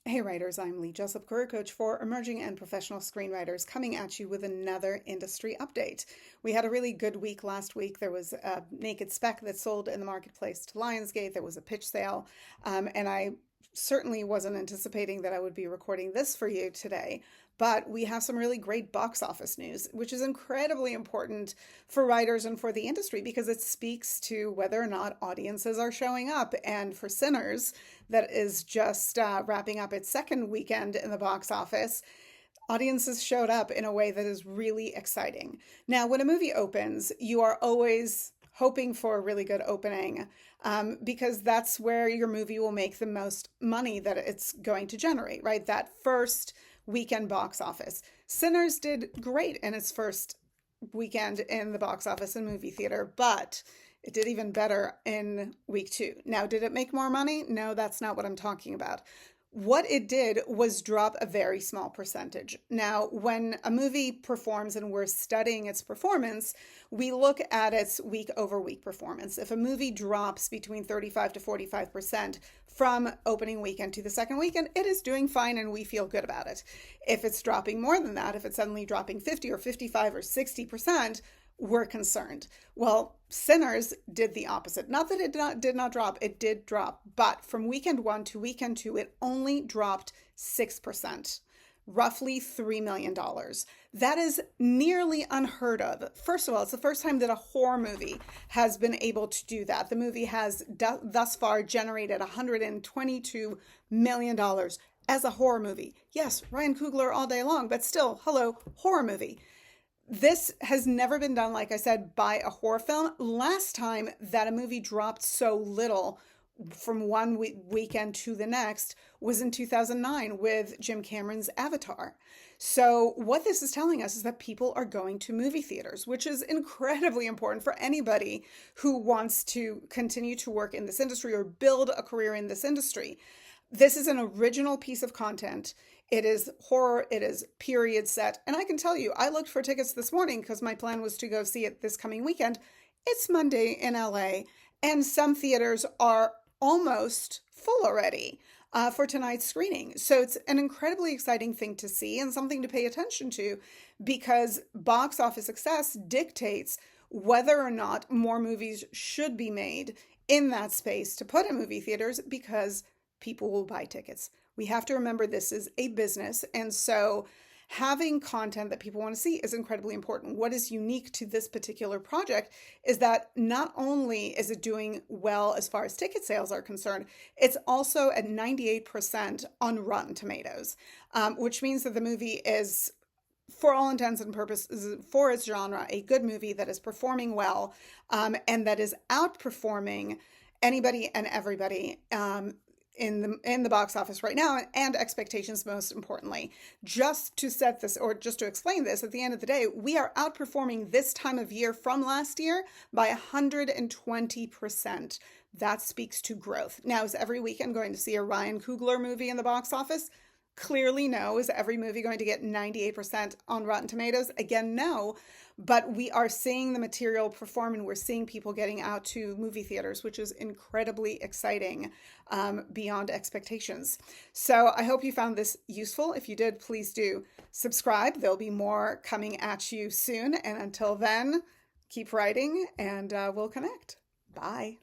Hey writers, I'm Lee Jessup, career coach for emerging and professional screenwriters, coming at you with another industry update. We had a really good week last week. There was a naked spec that sold in the marketplace to Lionsgate. There was a pitch sale, and I certainly wasn't anticipating that I would be recording this for you today. But we have some really great box office news, which is incredibly important for writers and for the industry because it speaks to whether or not audiences are showing up. And for Sinners, that is just wrapping up its second weekend in the box office, audiences showed up in a way that is really exciting. Now, when a movie opens, you are always hoping for a really good opening because that's where your movie will make the most money that it's going to generate, right? That first weekend box office. Sinners did great in its first weekend in the box office and movie theater, but it did even better in week two. Now, did it make more money? No, that's not what I'm talking about. What it did was drop a very small percentage. Now, when a movie performs and we're studying its performance, we look at its week over week performance. If a movie drops between 35 to 45% from opening weekend to the second weekend, it is doing fine and we feel good about it. If it's dropping more than that, if it's suddenly dropping 50 or 55 or 60%, we're concerned. Well, Sinners did the opposite. Not that it did not drop, it did drop, but from weekend one to weekend two, it only dropped 6%, roughly $3 million. That is nearly unheard of. First of all, it's the first time that a horror movie has been able to do that. The movie has thus far generated $122 million as a horror movie. Yes, Ryan Coogler all day long, but still, hello, horror movie. This has never been done, like I said, by a horror film. Last time that a movie dropped so little from one weekend to the next was in 2009 with Jim Cameron's Avatar. So what this is telling us is that people are going to movie theaters, which is incredibly important for anybody who wants to continue to work in this industry or build a career in this industry. This is an original piece of content. It is horror, it is period set. And I can tell you, I looked for tickets this morning because my plan was to go see it this coming weekend. It's Monday in LA, and some theaters are almost full already for tonight's screening. So it's an incredibly exciting thing to see and something to pay attention to because box office success dictates whether or not more movies should be made in that space to put in movie theaters because people will buy tickets. We have to remember this is a business, and so having content that people want to see is incredibly important. What is unique to this particular project is that not only is it doing well as far as ticket sales are concerned, it's also at 98% on Rotten Tomatoes, which means that the movie is, for all intents and purposes, for its genre, a good movie that is performing well and that is outperforming anybody and everybody in the box office right now and expectations, most importantly. Just to set this, or just to explain this, at the end of the day, we are outperforming this time of year from last year by 120%. That speaks to growth. Now, is every weekend going to see a Ryan Coogler movie in the box office? Clearly no. Is every movie going to get 98% on Rotten Tomatoes? Again, no. But we are seeing the material perform and we're seeing people getting out to movie theaters, which is incredibly exciting beyond expectations. So I hope you found this useful. If you did, please do subscribe. There'll be more coming at you soon. And until then, keep writing and we'll connect. Bye.